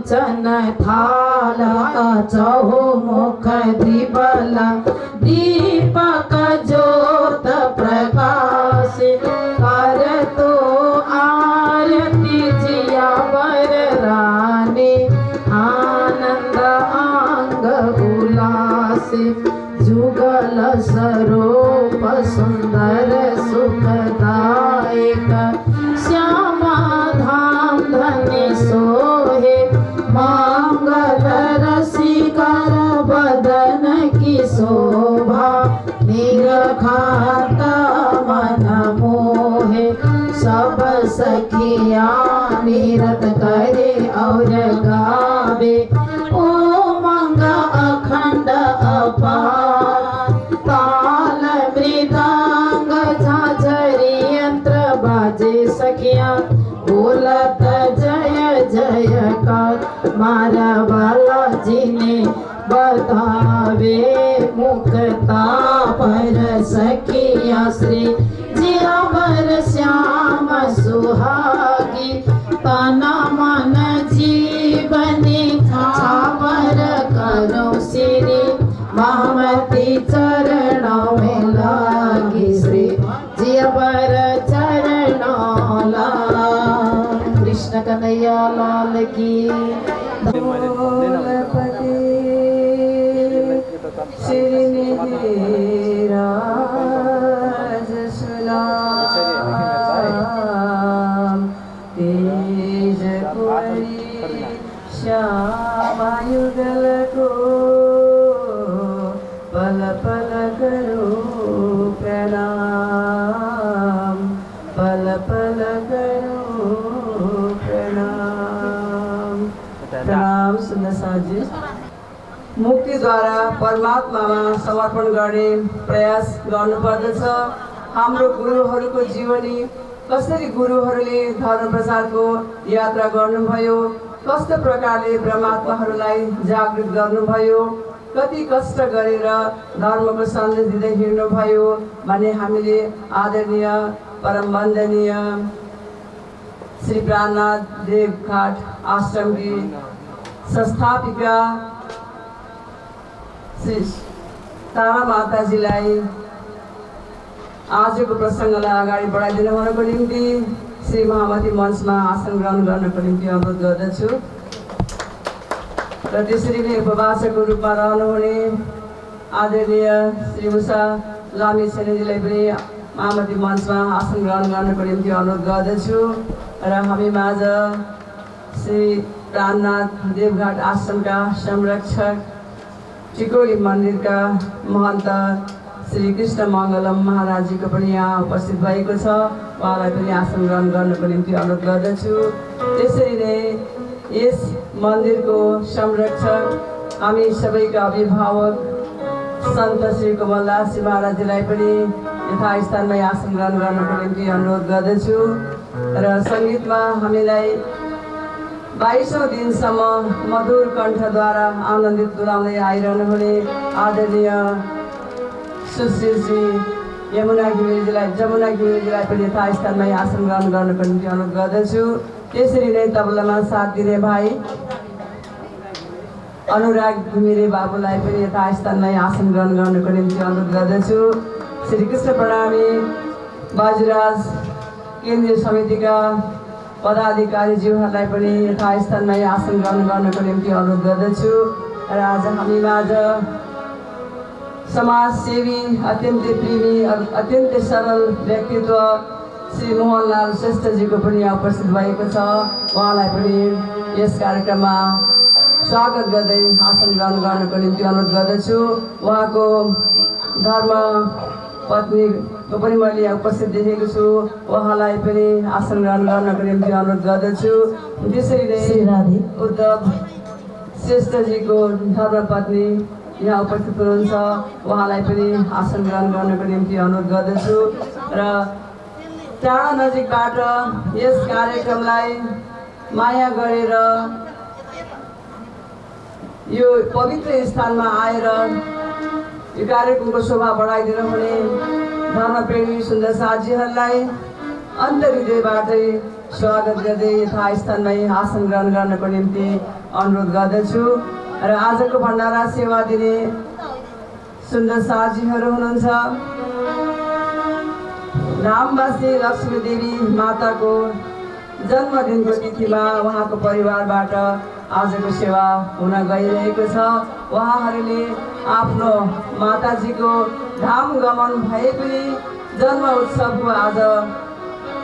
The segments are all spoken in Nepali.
कंचन थाल चहुमुख दीपला दीपक ज्योत प्रकाश कर तो आरती जिया बर रानी आनंद अंग उल्लास जुगल स्वरूप सुंदर सुखदायक श्यामा धाम धनी सोहे मंगल रसिकर बदन की शोभा निरखात मन मोहे सब सखिया निरत करे और गावे ओ मंग अखंड अपार ताल मृदंग झांझरी यंत्र बाजे सखिया बोलत जय जयकार मारा बालाजी ने बतावे मुक्ता पर सखिया श्री जिया पर श्याम सुहागी तना मन जीवनी छापर करो श्री महामती चरणों में लागी श्री जिया पर चरणों लागी कृष्ण कन्हैया लाल की श्री राज सुनाम तेज कुंवरी श्यामा युगल को पल पल करो प्रणाम पल पल करो प्रणाम प्रणाम सुन्न साजी मुक्तिद्वारा परमात्मामा समर्पण गर्ने प्रयास गर्नुपर्दछ। हाम्रो गुरुहरूको जीवनी कसरी गुरुहरूले धर्म प्रचारको यात्रा गर्नुभयो, कस्तो प्रकारले परमात्माहरूलाई जागृत गर्नुभयो, कति कष्ट गरेर धर्मको सन्देश दिँदै हिँड्नुभयो भने हामीले आदरणीय परम वन्दनीय श्री प्राणनाथ देवघाट आश्रमकी संस्थापिका श्री तारा माताजीलाई आजको प्रसङ्गलाई अगाडि बढाइदिनु हुनको निम्ति श्री महामती मञ्चमा आसन ग्रहण गर्नको निम्ति अनुरोध गर्दछु र त्यसरी नै उपवासको रूपमा रहनुहुने आदरणीय श्री उषा लामी सेनेजीलाई पनि महामती मञ्चमा आसन ग्रहण गर्नको निम्ति अनुरोध गर्दछु र हामी माझ श्री प्राणनाथ देवघाट आश्रमका संरक्षक टिकोली मन्दिरका महन्त श्री कृष्ण मङ्गलम महाराजीको पनि यहाँ उपस्थित भएको छ। उहाँलाई पनि आसन ग्रहण गर्नको निम्ति अनुरोध गर्दछु। त्यसरी नै यस मन्दिरको संरक्षक हामी सबैका अभिभावक सन्त श्री कमलदास महाराजलाई पनि यथास्थानमै आसन ग्रहण गर्नको निम्ति अनुरोध गर्दछु र सङ्गीतमा हामीलाई 22औं दिनसम्म मधुर कण्ठद्वारा आनन्दित तुल्याउँदै आइरहनुहुने आदरणीय सुश्री श्री जमुना घिमिरेजीलाई पनि यथास्थानमै आसन ग्रहण गर्नको निम्ति अनुरोध गर्दछु। त्यसरी नै तबलामा साथ दिने भाइ अनुराग घिमिरे बाबुलाई पनि यथास्थानमै आसन ग्रहण गर्नको निम्ति अनुरोध गर्दछु। श्री कृष्ण प्रणामी बाजुराज केन्द्रीय समितिका पदाधिकारीज्यूहरूलाई पनि यथास्थानमै आसन ग्रहण गर्नको निम्ति अनुरोध गर्दछु र आज हामी माझ समाजसेवी अत्यन्तै प्रेमी अत्यन्तै सरल व्यक्तित्व श्री मोहनलाल श्रेष्ठजीको पनि यहाँ उपस्थित भएको छ। उहाँलाई पनि यस कार्यक्रममा स्वागत गर्दै आसन ग्रहण गर्नको निम्ति अनुरोध गर्दछु। उहाँको धर्म पत्नीको पनि मैले यहाँ उपस्थित देखेको छु, उहाँलाई पनि आसन ग्रहण गर्नको निम्ति अनुरोध गर्दछु। त्यसरी नै उद्धव श्रेष्ठजीको धर्मपत्नी यहाँ उपस्थित हुनुहुन्छ, उहाँलाई पनि आसन ग्रहण गर्नको निम्ति अनुरोध गर्दछु र टाढा नजिकबाट यस कार्यक्रमलाई माया गरेर यो पवित्र स्थानमा आएर यो कार्यक्रमको शोभा बढाइदिनु हुने धर्मप्रेमी सुन्दर साथीहरूलाई अन्तर्हृदयबाटै स्वागत गर्दै यथास्थानमै आसन ग्रहण गर्नको निम्ति अनुरोध गर्दछु। र आजको भण्डारा सेवा दिने सुन्दर साथीहरू हुनुहुन्छ। नामवासी लक्ष्मी देवी माताको जन्मदिनको तिथिमा उहाँको परिवारबाट आजको सेवा हुन गइरहेको छ। उहाँहरूले आफ्नो माताजीको धाम गमन भए पनि जन्म उत्सवको आज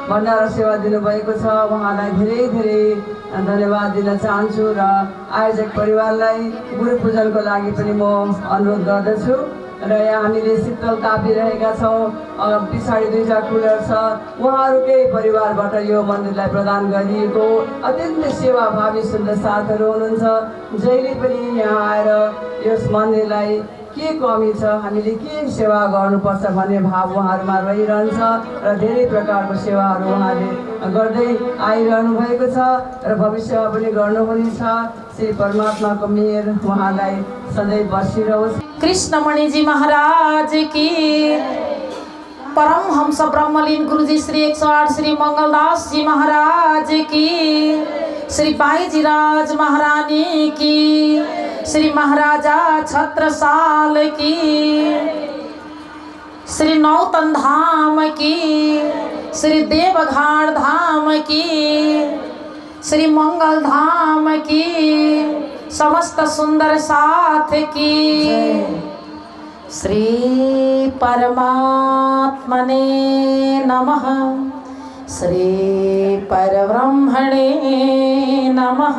भण्डारा सेवा दिनुभएको छ। उहाँलाई धेरै धेरै धन्यवाद दिन चाहन्छु र आयोजक परिवारलाई गुरु पूजनको लागि पनि म अनुरोध गर्दछु। र यहाँ हामीले शीतल तापिरहेका छौँ। पछाडि दुईवटा कुलर छ। उहाँहरूकै परिवारबाट यो मन्दिरलाई प्रदान गरिएको अत्यन्तै सेवाभावी सुन्दर साथहरू हुनुहुन्छ। जहिले पनि यहाँ आएर यस मन्दिरलाई के कमी छ, हामीले के सेवा गर्नुपर्छ भन्ने भाव उहाँहरूमा रहिरहन्छ र धेरै प्रकारको सेवाहरू उहाँले गर्दै आइरहनु भएको छ र भविष्यमा पनि गर्नुहुनेछ। श्री परमात्माको मेहर उहाँलाई सधैँ बसिरहोस्। कृष्णमणि महाराज की, परमहंस ब्रह्मलीन गुरुजी श्री 108 श्री मंगलदास जी महाराज की, श्री बाईजीराज महारानी की, श्री महाराजा छत्रसाल की, श्री नौतन धाम की, श्री देवघाट धाम की, श्री मंगल धाम की, समस्त सुंदर साथ की। श्री परमात्मने नमः। श्री परब्रह्मणे नमः।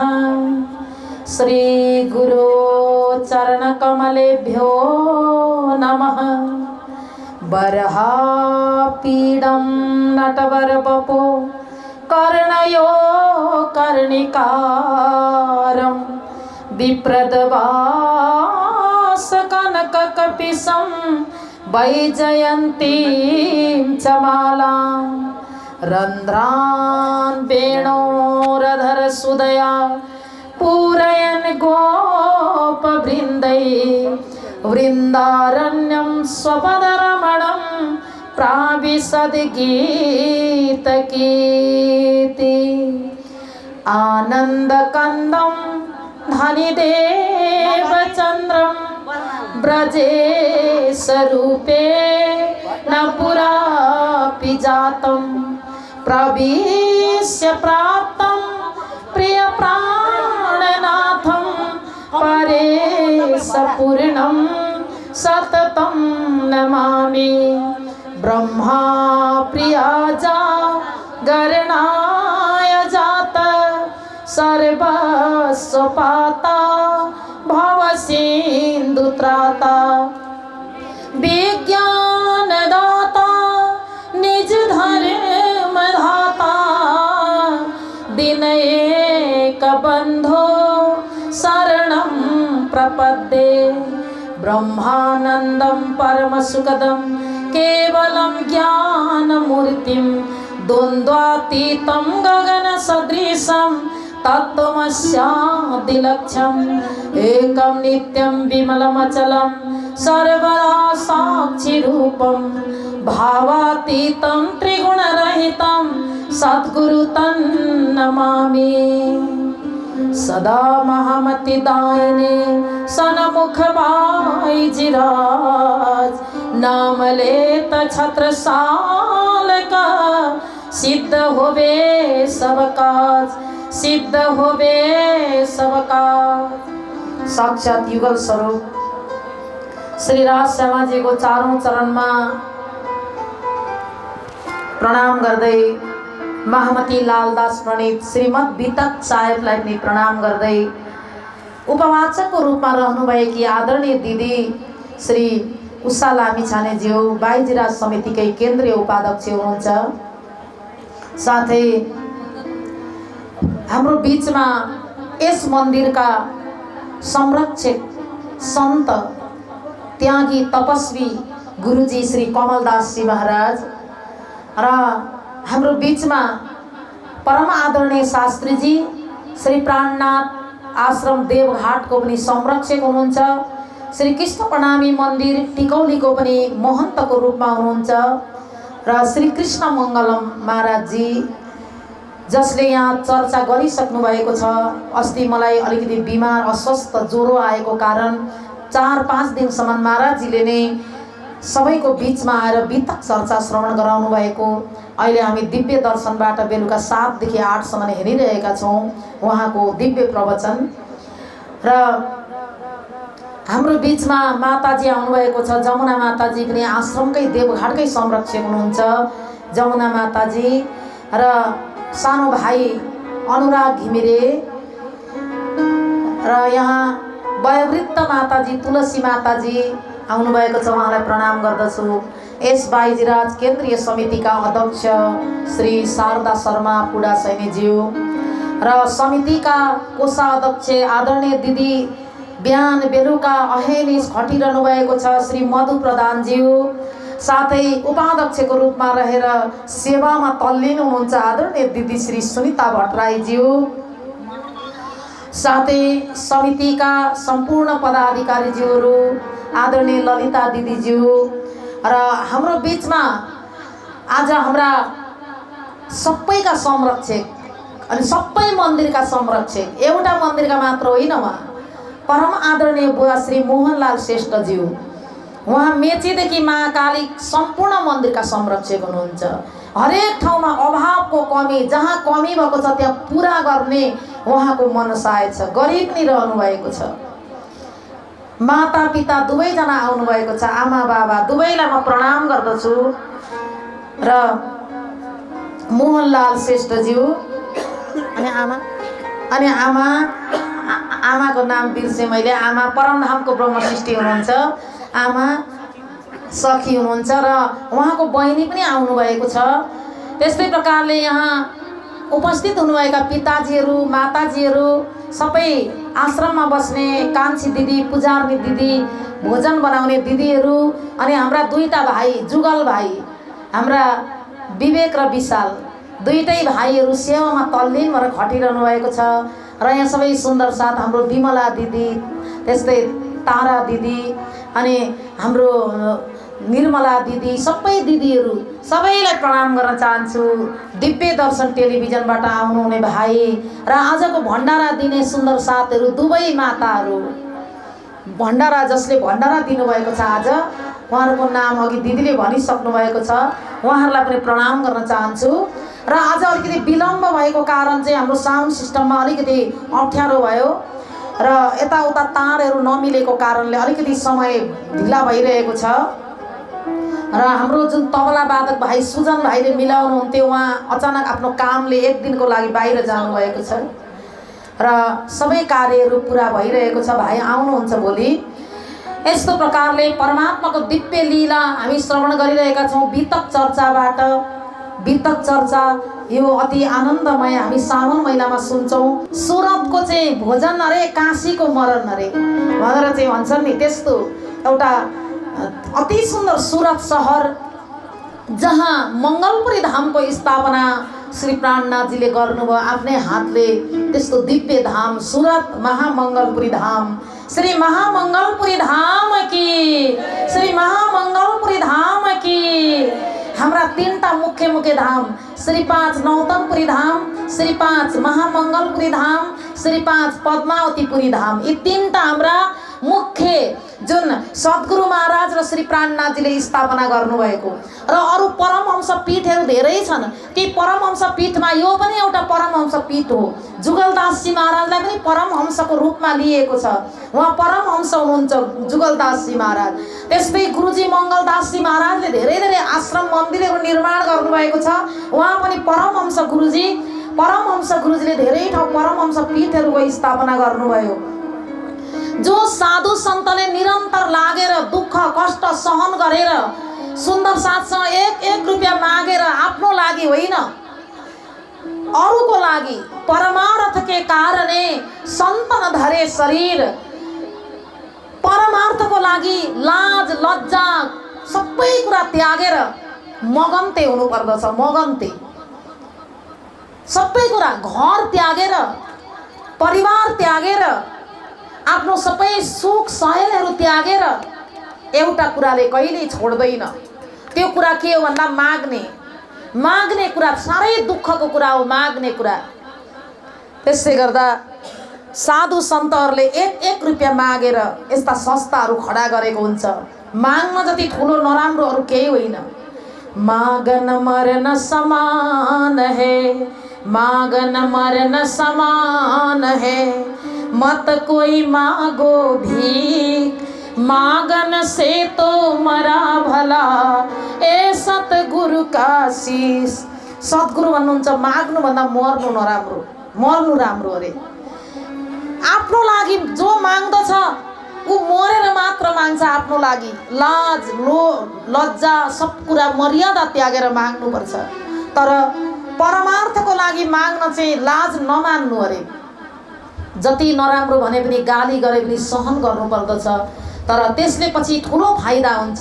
श्री गुरु चरण कमलेभ्यो नमः। बर्हापीडं नटवरवपो कर्णयो कर्णिकारं विप्रदवास कनककपिशं वैजयन्तीं च मालां रन्ध्रान् वेणोरधर सुदया पूरयन् गोपवृन्दै वृन्दारण्यं स्वपदरमणं प्राविशद्गीतकीर्ति आनन्दकन्दं धनिदेवचन्द्रं ब्रजेशरूपे न पुरापि जातं प्रविश्य प्राप्तं प्रियप्राणनाथं परेशपूर्णं सततं नमामि। ब्रह्मा प्रियाजा गरणाय जात सर्वस्वपाता भवसिन्धुत्राता विज्ञानदाता निज धर्मधाता दिनैकबन्धो शरणं प्रपद्ये। ब्रह्मानन्दं परमसुखदं केवलं ज्ञानमूर्तिं द्वन्द्वातीतं गगनसदृशं तत्त्वमस्यादिलक्ष्यम् एकं नित्यं विमलमचलं सर्वदा साक्षिरूपं भावातीतं त्रिगुणरहितं सद्गुरुतं नमामि। सदा महामतिदायिने सन्मुख बाईजीराज नाम लेत छत्रसाल का सिद्ध होवे सब काज, सिद्ध होवे सब काज। साक्षात युगल स्वरूप श्री राज श्यामाजी को चारौं चरणमा प्रणाम गर्दै महामती लालदास प्रणीत श्रीमद वितक साहेबलाई पनि प्रणाम गर्दै उपवाचकको रूपमा रहनुभएकी आदरणीय दिदी श्री उषा लामिछानेज्यू बाईजीराज समितिकै केन्द्रीय उपाध्यक्ष हुनुहुन्छ। साथै हाम्रो बीचमा यस मन्दिरका संरक्षक सन्त त्यागी तपस्वी गुरुजी श्री कमलदास जी महाराज र हाम्रो बीचमा परम आदरणीय शास्त्रीजी श्री प्राणनाथ आश्रम देवघाटको पनि संरक्षक हुनुहुन्छ। श्री कृष्ण प्रणामी मन्दिर टिकौलीको पनि महन्तको रूपमा हुनुहुन्छ र श्री कृष्ण मङ्गलम महाराजजी जसले यहाँ चर्चा गरिसक्नु भएको छ। अस्ति मलाई अलिकति बिमार अस्वस्थ ज्वरो आएको कारण 4-5 दिनसम्म महाराजजीले नै सबैको बिचमा आएर वितक चर्चा श्रवण गराउनु भएको। अहिले हामी दिव्य दर्शनबाट बेलुका 7 देखि 8 सम्म हेरिरहेका छौँ उहाँको दिव्य प्रवचन। र हाम्रो बिचमा माताजी आउनुभएको छ। जमुना माताजी पनि आश्रमकै देवघाटकै संरक्षक हुनुहुन्छ। जमुना माताजी र सानो भाइ अनुराग घिमिरे र यहाँ वयोवृद्ध माताजी तुलसी माताजी आउनुभएको छ, उहाँलाई प्रणाम गर्दछु। एस बाइजीराज केन्द्रीय समितिका अध्यक्ष श्री शारदा शर्मा पुडा सैनीज्यू र समितिका कोषाध्यक्ष आदरणीय दिदी बिहान बेलुका अहेनिस खटिरहनु भएको छ श्री मधु प्रधानज्यू, साथै उपाध्यक्षको रूपमा रहेर सेवामा तल्लीन हुनुहुन्छ आदरणीय दिदी श्री सुनिता भट्टराईज्यू, साथै समितिका सम्पूर्ण पदाधिकारीज्यूहरू आदरणीय ललिता दिदीज्यू र हाम्रो बिचमा आज हाम्रा सबैका संरक्षक अनि सबै मन्दिरका संरक्षक, एउटा मन्दिरका मात्र होइन, उहाँ परम आदरणीय बुवा श्री मोहनलाल श्रेष्ठज्यू, उहाँ मेचीदेखि महाकाली सम्पूर्ण मन्दिरका संरक्षक हुनुहुन्छ। हरेक ठाउँमा अभावको कमी, जहाँ कमी भएको छ त्यहाँ पुरा गर्ने उहाँको मनसाय छ। गरिब पनि रहनु भएको छ। माता पिता दुवैजना आउनुभएको छ, आमा बाबा दुवैलाई म प्रणाम गर्दछु। र मोहनलाल श्रेष्ठज्यू अनि आमाको नाम बिर्सेँ मैले। आमा परमधामको ब्रह्मसृष्टि हुनुहुन्छ, आमा सखी हुनुहुन्छ र उहाँको बहिनी पनि आउनुभएको छ। त्यस्तै प्रकारले यहाँ उपस्थित हुनुभएका पिताजीहरू माताजीहरू सबै आश्रममा बस्ने कान्छी दिदी पुजार्नी दिदी भोजन बनाउने दिदीहरू अनि हाम्रा दुईटा भाइ जुगल भाइ हाम्रा विवेक र विशाल दुईटै भाइहरू सेवामा तल्लीन भएर खटिरहनु भएको छ। र यहाँ सबै सुन्दर साथ हाम्रो विमला दिदी त्यस्तै तारा दिदी अनि हाम्रो निर्मला दिदी सबै दिदीहरू सबैलाई प्रणाम गर्न चाहन्छु। दिव्य दर्शन टेलिभिजनबाट आउनुहुने भाइ र आजको भण्डारा दिने सुन्दर साथहरू दुवै माताहरू, भण्डारा जसले भण्डारा दिनुभएको छ आज उहाँहरूको नाम अघि दिदीले भनिसक्नु भएको छ, उहाँहरूलाई पनि प्रणाम गर्न चाहन्छु। र आज अलिकति विलम्ब भएको कारण चाहिँ हाम्रो साउन्ड सिस्टममा अलिकति अप्ठ्यारो भयो र यताउता तारहरू नमिलेको कारणले अलिकति समय ढिला भइरहेको छ। र हाम्रो जुन तबला वादक भाइ सुजन भाइले मिलाउनुहुन्थ्यो, उहाँ अचानक आफ्नो कामले एक दिनको लागि बाहिर जानुभएको छ र सबै कार्यहरू पुरा भइरहेको छ। भाइ आउनुहुन्छ भोलि। यस्तो प्रकारले परमात्माको दिव्य लीला हामी श्रवण गरिरहेका छौँ वितक चर्चाबाट। वितक चर्चा यो अति आनन्दमय हामी साउन महिनामा सुन्छौँ। सुरतको चाहिँ भोजन अरे काशीको मरण अरे भनेर चाहिँ भन्छन् नि, त्यस्तो एउटा अति सुन्दर सुरत सहर जहाँ मङ्गलपुरी धामको स्थापना श्री प्राणनाथजीले गर्नुभयो आफ्नै हातले। त्यस्तो दिव्य धाम सुरत महामङ्गलपुरी धाम, श्री महामङ्गलपुरी धाम की, श्री महामङ्गलपुरी धाम की। हाम्रा तीनटा मुख्य धाम श्री 5 नौतनपुरी धाम, श्री 5 महामङ्गलपुरी धाम, श्री 5 पद्मावतीपुरी धाम, यी तीनटा हाम्रा मुख्य जुन सद्गुरु महाराज र श्री प्राणनाथजीले स्थापना गर्नुभएको। र अरू परमहंस पीठहरू धेरै छन्। ती परमहंस पीठमा यो पनि एउटा परमहंस पीठ हो। जुगलदासजी महाराजलाई पनि परमहंसको रूपमा लिएको छ, उहाँ परमहंस हुनुहुन्छ जुगलदासजी महाराज। त्यस्तै गुरुजी मङ्गलदासजी महाराजले धेरै धेरै आश्रम मन्दिरहरू निर्माण गर्नुभएको छ, उहाँ पनि परमहंस गुरुजी। परमहंस गुरुजीले धेरै ठाउँ परमहंस पीठहरूको स्थापना गर्नुभयो। जो साधु सन्तले निरन्तर लागेर दुःख कष्ट सहन गरेर सुन्दर साथसँग 1-1 रुपियाँ मागेर आफ्नो लागि होइन अरूको लागि परमार्थ के कारणे सन्तन धरे शरीर, परमार्थको लागि लाज लज्जा सबै कुरा त्यागेर मगन्ते हुनुपर्दछ। मगन्ते सबै कुरा, घर त्यागेर परिवार त्यागेर आफ्नो सबै सुख सहेलहरू त्यागेर एउटा कुराले कहिल्यै छोड्दैन। त्यो कुरा के हो भन्दा माग्ने। माग्ने कुरा साह्रै दुःखको कुरा हो, माग्ने कुरा। त्यसै गर्दा साधु सन्तहरूले 1-1 रुपियाँ मागेर यस्ता संस्थाहरू खडा गरेको हुन्छ। माग्न जति ठुलो नराम्रो अरू केही होइन। मागन मरन समान है, मागन मरन समान है, मत कोई मागो भीख, मागन से तो मरा भला, ए सतगुरु का शीश। सद्गुरु भन्नुहुन्छ माग्नुभन्दा मर्नु नराम्रो, मर्नु राम्रो अरे। आफ्नो लागि जो माग्दछ ऊ मरेर मात्र माग्छ आफ्नो लागि। लाज लज्जा सब कुरा मर्यादा त्यागेर माग्नुपर्छ। तर परमार्थको लागि माग्न चाहिँ लाज नमान्नु अरे। जति नराम्रो भने पनि गाली गरे पनि सहन गर्नुपर्दछ, तर त्यसले पछि ठुलो फाइदा हुन्छ।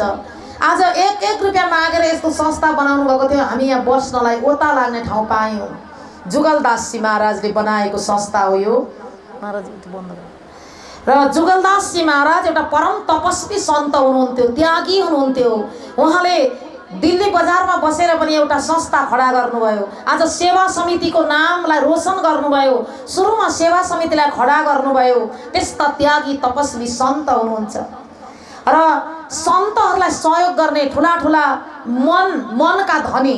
आज 1-1 रुपियाँ मागेर यस्तो संस्था बनाउनु भएको थियो। हामी यहाँ बस्नलाई ओता लाग्ने ठाउँ पायौँ। जुगलदासजी महाराजले बनाएको संस्था हो यो। महाराज बन्द र जुगलदासजी महाराज एउटा परम तपस्वी सन्त हुनुहुन्थ्यो, त्यागी हुनुहुन्थ्यो। उहाँले दिल्ली बजारमा बसेर पनि एउटा संस्था खडा गर्नुभयो। आज सेवा समितिको नामलाई रोशन गर्नुभयो। सुरुमा सेवा समितिलाई खडा गर्नुभयो। त्यस्ता त्यागी तपस्वी सन्त हुनुहुन्छ। र सन्तहरूलाई सहयोग गर्ने ठुला ठुला मनका धनी,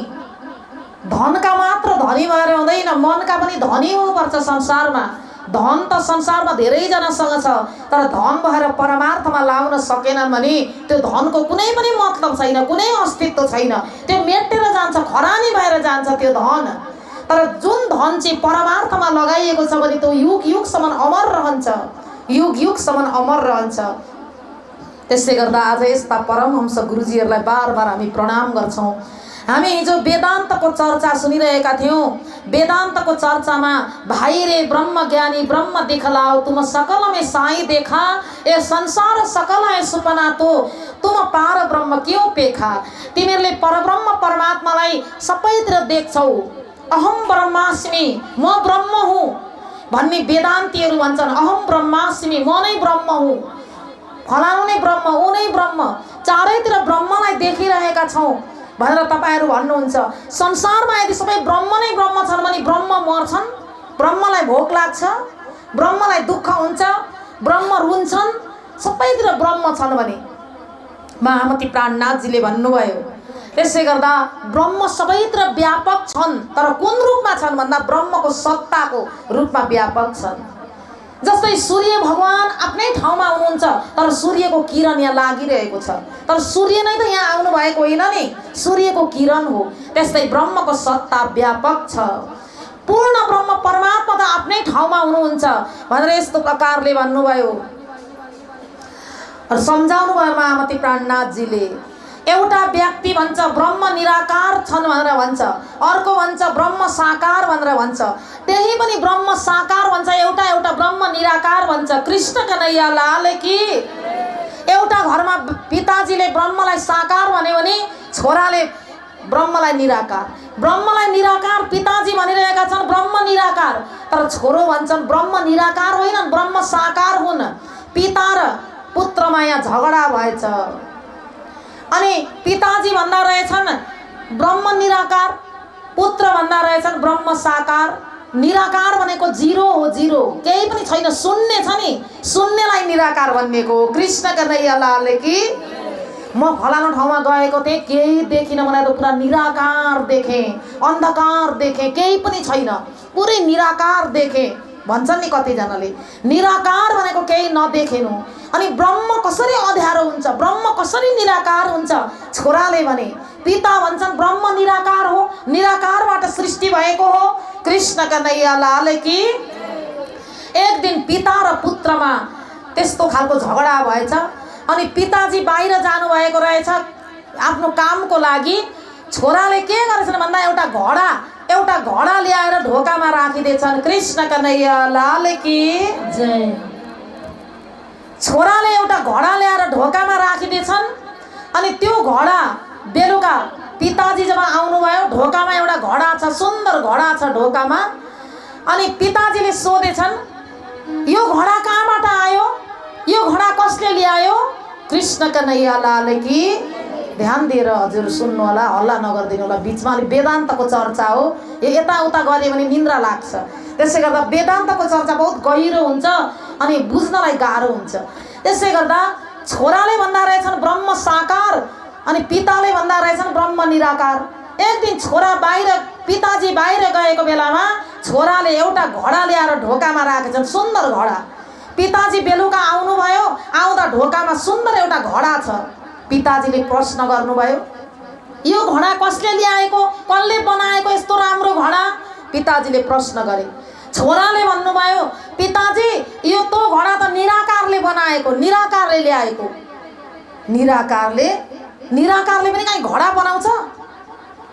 धनका मात्र धनी भएर हुँदैन, मनका पनि धनी हुनुपर्छ संसारमा। धन त संसारमा धेरैजनासँग छ, तर धन भएर परमार्थमा लाउन सकेनन् भने त्यो धनको कुनै पनि मतलब छैन, कुनै अस्तित्व छैन। त्यो मेटेर जान्छ, खरानी भएर जान्छ त्यो धन। तर जुन धन चाहिँ परमार्थमा लगाइएको छ भने त्यो युग युगसम्म अमर रहन्छ, युग युगसम्म अमर रहन्छ। त्यसै गर्दा आज यस्ता परमहंस गुरुजीहरूलाई बार बार हामी प्रणाम गर्छौँ। हामी हिजो वेदान्तको चर्चा सुनिरहेका थियौँ। वेदान्तको चर्चामा भाइ रे ब्रह्म ज्ञानी ब्रह्म दिखलाओ, तुम सकल में साई देखा, ए संसार सकल है सुपना तो तुम पार ब्रह्म क्यों पेखा। तिमीहरूले परब्रह्म परमात्मालाई सबैतिर देख्छौ। अहम ब्रह्मास्मि, म ब्रह्म हुँ भन्ने वेदान्तीहरू भन्छन्। अहम ब्रह्मास्मि, म नै ब्रह्म हुँ, फलानु नै ब्रह्म, ऊ नै ब्रह्म, चारैतिर ब्रह्मलाई देखिरहेका छौँ भनेर तपाईहरू भन्नुहुन्छ। संसारमा यदि सबै ब्रह्म नै ब्रह्म छन् भने ब्रह्म मर्छन्, ब्रह्मलाई भोक लाग्छ, ब्रह्मलाई दुःख हुन्छ, ब्रह्म रुन्छन्, सबैतिर ब्रह्म छन् भने महामती प्राणनाथजीले भन्नुभयो। त्यसै गर्दा ब्रह्म सबैतिर व्यापक छन्, तर कुन रूपमा छन् भन्दा ब्रह्मको सत्ताको रूपमा व्यापक छन्। जस्तै सूर्य भगवान आफ्नै ठाउँमा हुनुहुन्छ, तर सूर्यको किरण यहाँ लागिरहेको छ, तर सूर्य नै त यहाँ आउनु भएको होइन नि, सूर्यको किरण हो। त्यस्तै ब्रह्मको सत्ता व्यापक छ। पूर्ण ब्रह्म परमात्मा त आफ्नै ठाउँमा हुनुहुन्छ भनेर यस्तो प्रकारले भन्नुभयो र सम्झाउनु भयो महामती प्राणनाथजीले। एउटा व्यक्ति भन्छ ब्रह्म निराकार छन् भनेर भन्छ, अर्को भन्छ ब्रह्म साकार भनेर भन्छ, त्यही पनि ब्रह्म साकार भन्छ, एउटा एउटा ब्रह्म निराकार भन्छ। कृष्ण कन्हैया लाल की। एउटा घरमा पिताजीले ब्रह्मलाई साकार भन्यो भने छोराले ब्रह्मलाई निराकार, ब्रह्मलाई निराकार पिताजी भनिरहेका छन् ब्रह्म निराकार, तर छोरो भन्छन् ब्रह्म निराकार होइनन्, ब्रह्म साकार हुन्। पिता र पुत्रमा यहाँ झगडा भएछ। अनि पिताजी भन्दा रहेछन् ब्रह्म निराकार, पुत्र भन्दा रहेछन् ब्रह्म साकार। निराकार भनेको जिरो हो, जिरो, केही पनि छैन, शून्य छ नि, शून्यलाई निराकार भनिएको हो। कृष्ण कन्हैया लाल की। म फलानु ठाउँमा गएको थिएँ, केही देखिनँ भनेर पुरा निराकार देखेँ, अन्धकार देखेँ, केही पनि छैन, पुरै निराकार देखेँ भन्छन् नि कतिजनाले। निराकार भनेको केही नदेखेनु। अनि ब्रह्म कसरी अँध्यारो हुन्छ, ब्रह्म कसरी निराकार हुन्छ छोराले भने। पिता भन्छन् ब्रह्म निराकार हो, निराकारबाट सृष्टि भएको हो। कृष्ण कन्हैया लाल की। एक दिन पिता र पुत्रमा त्यस्तो खालको झगडा भएछ। अनि पिताजी बाहिर जानुभएको रहेछ आफ्नो कामको लागि। छोराले के गरेछन् भन्दा एउटा घोडा ल्याएर ढोकामा राखिदिएछन्। कृष्ण कन्हैया लाल की जय। छोराले एउटा घोडा ल्याएर ढोकामा राखिदिएछन्। अनि त्यो घोडा बेलुका पिताजी जब आउनुभयो, ढोकामा एउटा घोडा छ, सुन्दर घोडा छ ढोकामा। अनि पिताजीले सोधेछन् यो घोडा कहाँबाट आयो, यो घोडा कसले ल्यायो। कृष्ण कन्हैया लाल की। ध्यान दिएर हजुर सुन्नु होला, हल्ला नगरिदिनु होला। बिचमा अलि वेदान्तको चर्चा हो, यो यताउता गऱ्यो भने निन्द्रा लाग्छ। त्यसै गर्दा वेदान्तको चर्चा बहुत गहिरो हुन्छ अनि बुझ्नलाई गाह्रो हुन्छ। त्यसै गर्दा छोराले भन्दा रहेछन् ब्रह्म साकार अनि पिताले भन्दा रहेछन् ब्रह्म निराकार। एक दिन छोरा बाहिर, पिताजी बाहिर गएको बेलामा छोराले एउटा घोडा ल्याएर ढोकामा राखेछन्, सुन्दर घोडा। पिताजी बेलुका आउनुभयो, आउँदा ढोकामा सुन्दर एउटा घोडा छ। पिताजीले प्रश्न गर्नुभयो, यो घोडा कसले ल्याएको, कसले बनाएको यस्तो राम्रो घोडा? पिताजीले प्रश्न गरे। छोराले भन्नुभयो, पिताजी यो तो घोडा त निराकारले बनाएको, निराकारले ल्याएको। निराकारले पनि कहीँ घोडा बनाउँछ?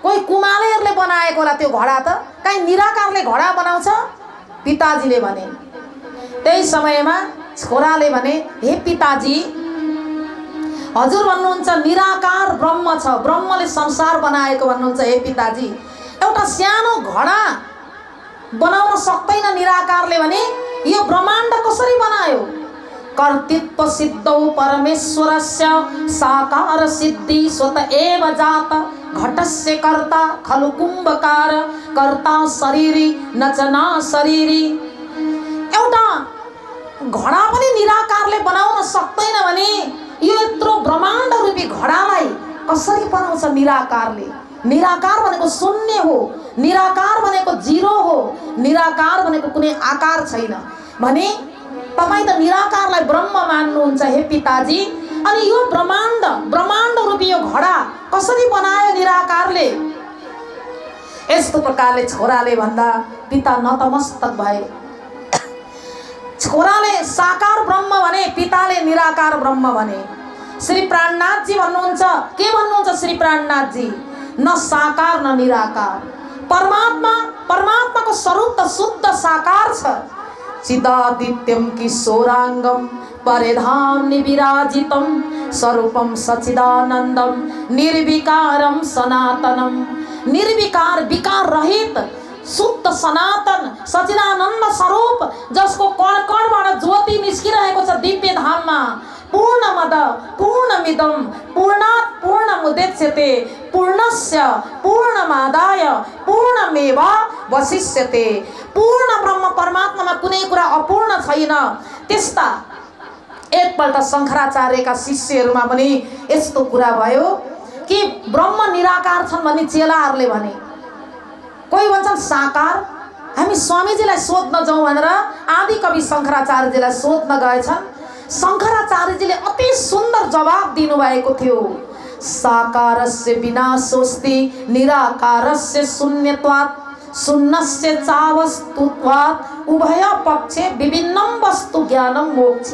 कोही कुमालेहरूले बनाएको होला त्यो घोडा त, कहीँ निराकारले घोडा बनाउँछ? पिताजीले भने। त्यही समयमा छोराले भने, हे पिताजी, हजुर भन्नुहुन्छ निराकार ब्रह्म छ, ब्रह्मले संसार बनाएको भन्नुहुन्छ। हे पिताजी, एउटा सानो घोडा बनाउन सक्दैन निराकारले भने यो ब्रह्माण्ड कसरी बनायो? कर्तृत्व सिद्धौ परमेश्वरस्य साकार सिद्धि स्वत एव जात घटस्य कर्ता खलु कुम्भकार कर्ता शरीरी नचना शरीरी। एउटा घोडा पनि निराकारले बनाउन सक्दैन भने यो यत्रो ब्रह्माण्ड रूपी घोडालाई कसरी बनाउँछ निराकारले? निराकार भनेको शून्य हो, निराकार भनेको जिरो हो, निराकार भनेको कुनै आकार छैन भने तपाईँ त निराकारलाई ब्रह्म मान्नुहुन्छ। हे पिताजी, अनि यो ब्रह्माण्ड रूपी यो घोडा कसरी बनायो निराकारले? यस्तो प्रकारले छोराले भन्दा पिता नतमस्तक भए। छोराले साकार ब्रह्म भने, पिताले निराकार ब्रह्म भने। श्री प्राणनाथ जी भन्नुहुन्छ, के भन्नुहुन्छ श्री प्राणनाथ जी? न साकार न निराकार। परमात्माको स्वरूप त शुद्ध साकार छ। चिदादित्यम किशोरांगम परिधाम विराजितम स्वरूपम सचिदानंदम निर्विकारम सनातनम। निर्विकार, विकार रहित, शुद्ध सनातन सचिदानंद स्वरूप, जसको कण कणबाट ज्योति निस्किरहेको छ दिव्य धाममा। पूर्णमद पूर्णमिदं पूर्णात् पूर्णमुदच्यते पूर्णस्य पूर्णमादाय पूर्णमेवावशिष्यते। पूर्ण ब्रह्म परमात्मामा कुनै कुरा अपूर्ण छैन। त्यस्ता एकपल्ट शंकराचार्यका शिष्यहरूमा पनि यस्तो कुरा भयो कि ब्रह्म निराकार छन् भन्ने चेलाहरूले भने। कोही भन्छन् साकार। हामी स्वामीजीलाई सोध्न जाउँ भनेर आदि कवि शंकराचार्यजीलाई सोध्न गएछन्। शंकराचार्यजीले अति सुन्दर जवाब दिनुभएको थियो। साकारस्य विनाशोस्ति निराकारस्य शून्यत्वात् शून्यस्य चावस्तुत्वात् उभय पक्षे विभिन्नं वस्तु ज्ञानं मोक्ष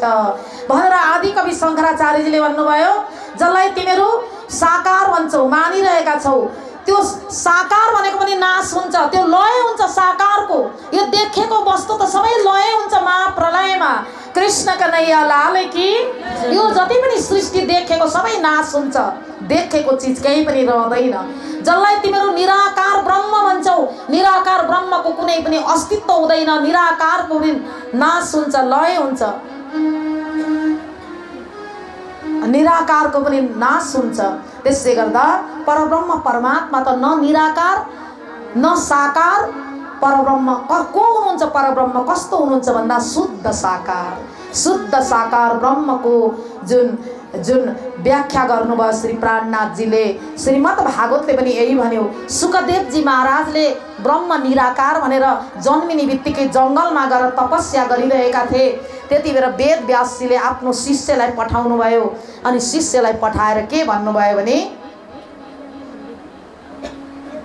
भनेर आदि कवि शंकराचार्यजीले भन्नुभयो। जसलाई तिमीहरू साकार भन्छौ, मानिरहेका छौ, त्यो साकार भनेको पनि नाश हुन्छ, त्यो लय हुन्छ साकारको। यो देखेको वस्तु त सबै लय हुन्छ महाप्रलयमा। कृष्ण कन्हैया लाल की। यो जति पनि सृष्टि देखेको सबै नाश हुन्छ, देखेको चीज केही पनि रहँदैन। जसलाई तिमीहरू निराकार ब्रह्म भन्छौ, निराकार ब्रह्मको कुनै पनि अस्तित्व हुँदैन, निराकारको पनि नाश हुन्छ, लय हुन्छ, निराकारको पनि नाश हुन्छ। त्यसले गर्दा परब्रह्म परमात्मा त न निराकार न साकार। परब्रह्म को हुनुहुन्छ? परब्रह्म कस्तो हुनुहुन्छ भन्दा शुद्ध साकार। शुद्ध साकार ब्रह्मको जुन व्याख्या गर्नुभयो श्री प्राणनाथजीले, श्रीमद् भागवतले पनि यही भन्यो। सुखदेवजी महाराजले ब्रह्म निराकार भनेर जन्मिने बित्तिकै जङ्गलमा गएर तपस्या गरिरहेका थिए। त्यति बेला वेद व्यासजीले आफ्नो शिष्यलाई पठाउनु भयो अनि शिष्यलाई पठाएर के भन्नुभयो भने,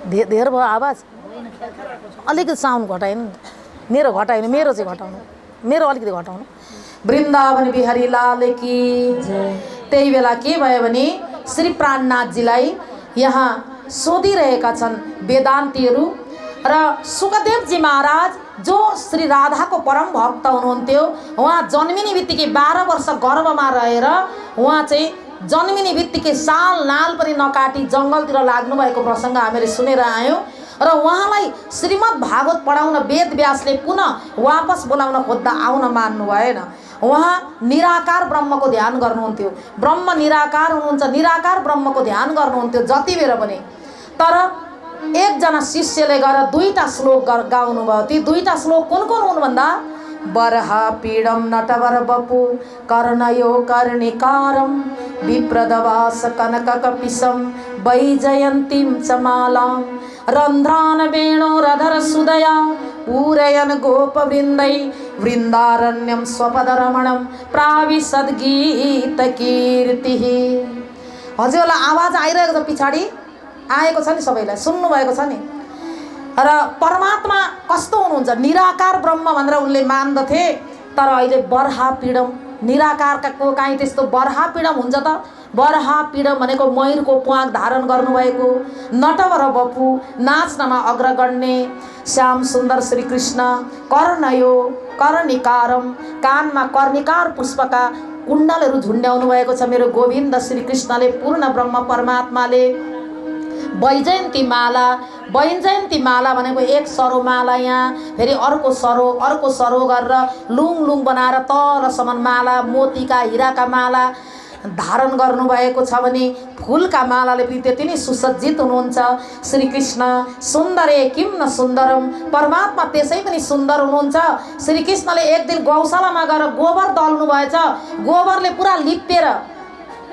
धेर भयो आवाज, अलिकति साउन्ड घटाइनु, मेरो घटाइनु, मेरो चाहिँ घटाउनु, मेरो अलिकति घटाउनु। वृन्दावन बिहारी लाल की। त्यही बेला के भयो भने श्री प्राणनाथजीलाई यहाँ सोधिरहेका छन् वेदान्तीहरू र सुखदेवजी महाराज जो श्री राधाको परम भक्त हुनुहुन्थ्यो। उहाँ जन्मिने बित्तिकै 12 वर्ष गर्भमा रहेर उहाँ चाहिँ जन्मिने बित्तिकै साल नाल पनि नकाटी जङ्गलतिर लाग्नु भएको प्रसङ्ग हामीले सुनेर आयौँ। र उहाँलाई श्रीमद् भागवत पढाउन वेद व्यासले पुनः वापस बोलाउन खोज्दा आउन मान्नु भएन। उहाँ निराकार ब्रह्मको ध्यान गर्नुहुन्थ्यो। ब्रह्म निराकार हुनुहुन्छ, निराकार ब्रह्मको ध्यान गर्नुहुन्थ्यो जति बेर पनि। तर एकजना शिष्यले गएर 2टा श्लोक गाउनु भयो। ती 2टा श्लोक कुन कुन हुन् भन्दा बर्हा पीडम नटवर बपु कर्णयो कर्णिकारम विप्रदवास कनक कपिसम वैजयन्तीं च मालां रन्ध्रान वेणोरधर सुदया पूरयन गोपवृन्दै वृन्दारण्यं स्वपदरमणं प्राविशद गीत कीर्तिः। हजुरलाई आवाज आइरहेको छ, पछाडि आएको छ नि, सबैलाई सुन्नुभएको छ नि। र परमात्मा कस्तो हुनुहुन्छ, निराकार ब्रह्म भनेर उनले मान्दथे। तर अहिले बर्हा पीडम, निराकारको काहीँ त्यस्तो बर्हा पीडम हुन्छ त? बर्हा पीडम भनेको मयूरको प्वाङ धारण गर्नुभएको, नटवर बपु नाच्नमा अग्रगण्य, श्याम सुन्दर श्री कृष्ण, कर्णयो कर्णिकारम कानमा कर्णिकार पुष्पका कुण्डलहरू झुन्ड्याउनु भएको छ मेरो गोविन्द श्री कृष्णले, पूर्ण ब्रह्म परमात्माले। वैजयन्ती माला, वैजयन्ती माला भनेको एक सरो माला, यहाँ फेरि अर्को सरो गरेर लुङ लुङ बनाएर तलसम्म माला, मोतीका हिराका माला धारण गर्नुभएको छ भने फुलका मालाले पनि त्यति नै सुसज्जित हुनुहुन्छ श्रीकृष्ण। सुन्दरे किम न सुन्दरम, परमात्मा त्यसै पनि सुन्दर हुनुहुन्छ। श्रीकृष्णले एक दिन गौशालामा गएर गोबर दल्नु भएछ, गोबरले पुरा लिपेर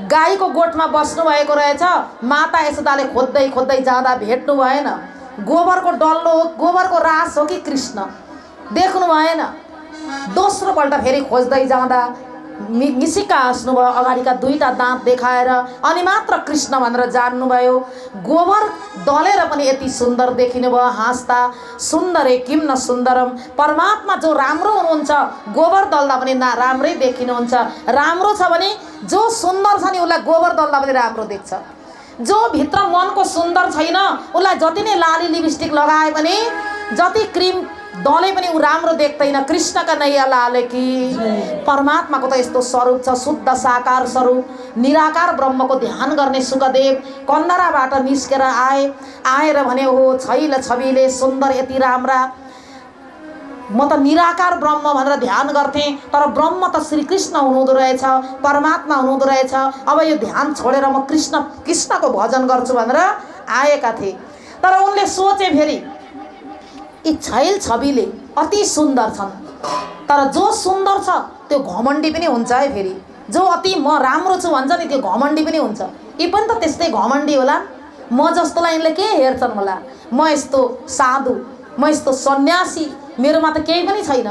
गाईको गोठमा बस्नु भएको रहेछ। माता यशोदाले खोज्दै खोज्दै जाँदा भेट्नु भएन। गोबरको डल्लो हो, गोबरको रास हो कि कृष्ण, देख्नु भएन। दोस्रो पल्ट फेरि खोज्दै जाँदा मिसिक्का हाँस्नुभयो, अगाडिका 2टा दाँत देखाएर, अनि मात्र कृष्ण भनेर जान्नुभयो। गोबर दलेर पनि यति सुन्दर देखिनु भयो हाँस्दा। सुन्दरे किम न सुन्दरम, परमात्मा जो राम्रो हुनुहुन्छ गोबर दल्दा पनि राम्रै देखिनुहुन्छ। राम्रो छ भने जो सुन्दर छ नि उसलाई गोबर दल्दा पनि राम्रो देख्छ। जो भित्र मनको सुन्दर छैन उसलाई जति नै लाली लिपस्टिक लगाए पनि, जति क्रिम दले पनि ऊ राम्रो देख्दैन। कृष्णका नैया लाले कि परमात्माको त यस्तो स्वरूप छ, शुद्ध साकार स्वरूप। निराकार ब्रह्मको ध्यान गर्ने सुखदेव कन्दराबाट निस्केर आएर भने हो छैल छविले सुन्दर यति राम्रा, म त निराकार ब्रह्म भनेर ध्यान गर्थेँ, तर ब्रह्म त श्रीकृष्ण हुनुहुँदो रहेछ, परमात्मा हुनुहुँदो रहेछ। अब यो ध्यान छोडेर म कृष्णको भजन गर्छु भनेर आएका थिए। तर उनले सोचे फेरि यी छैल छविले अति सुन्दर छन्, तर जो सुन्दर छ त्यो घमण्डी पनि हुन्छ है। फेरि जो अति म राम्रो छु भन्छ नि त्यो घमण्डी पनि हुन्छ। यी पनि त त्यस्तै घमण्डी होला, म जस्तोलाई यिनले के हेर्छन् होला, म यस्तो साधु, म यस्तो सन्यासी, मेरोमा त केही पनि छैन,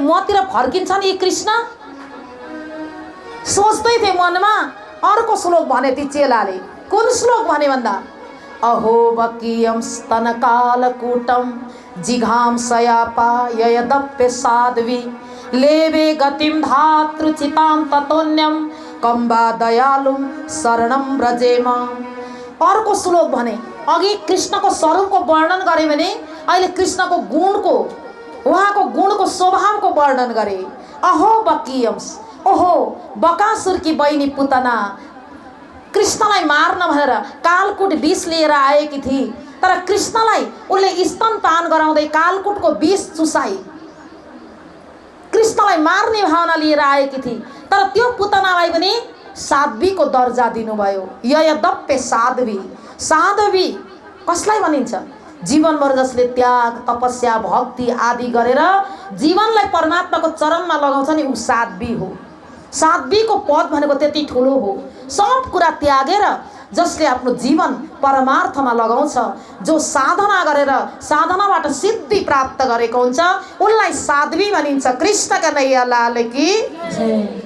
मतिर फर्किन्छन् यी कृष्ण। सोच्दै थिए मनमा। अर्को श्लोक भने ती चेलाले, कुन श्लोक भने भन्दा अहो बकीयम स्तनकालकूटम जिघाम सयापा ययदप्य साध्वी लेवे गतिम धातृचिताम ततोन्यम कम्बा दयालुम शरणम व्रजेम। अर्को श्लोक भने अघि कृष्णको स्वरूपको वर्णन गरे भने अहिले कृष्णको गुणको, उहाँको गुणको स्वभावको वर्णन गरे। अहो बकीयम्स, ओहो बकासुरकी बहिनी पुतना कृष्णलाई मार्न भनेर कालकुट विष लिएर आएकी थिए, तर कृष्णलाई उनले स्तनपान गराउँदै कालकुटको विष चुसाई कृष्णलाई मार्ने भावना लिएर आएकी थिए। तर त्यो पुतनालाई पनि साध्वीको दर्जा दिनुभयो। ययदप्य साध्वी, साध्वी कसलाई भनिन्छ? जीवनभर जसले त्याग तपस्या भक्ति आदि गरेर जीवनलाई परमात्माको चरणमा लगाउँछ नि ऊ साध्वी हो। साध्वीको पद भनेको त्यति ठुलो हो। सब कुरा त्यागेर जसले आफ्नो जीवन परमार्थमा लगाउँछ, जो साधना गरेर साधनाबाट सिद्धि प्राप्त गरेको हुन्छ उनलाई साध्वी भनिन्छ। कृष्णका नैया लाल की।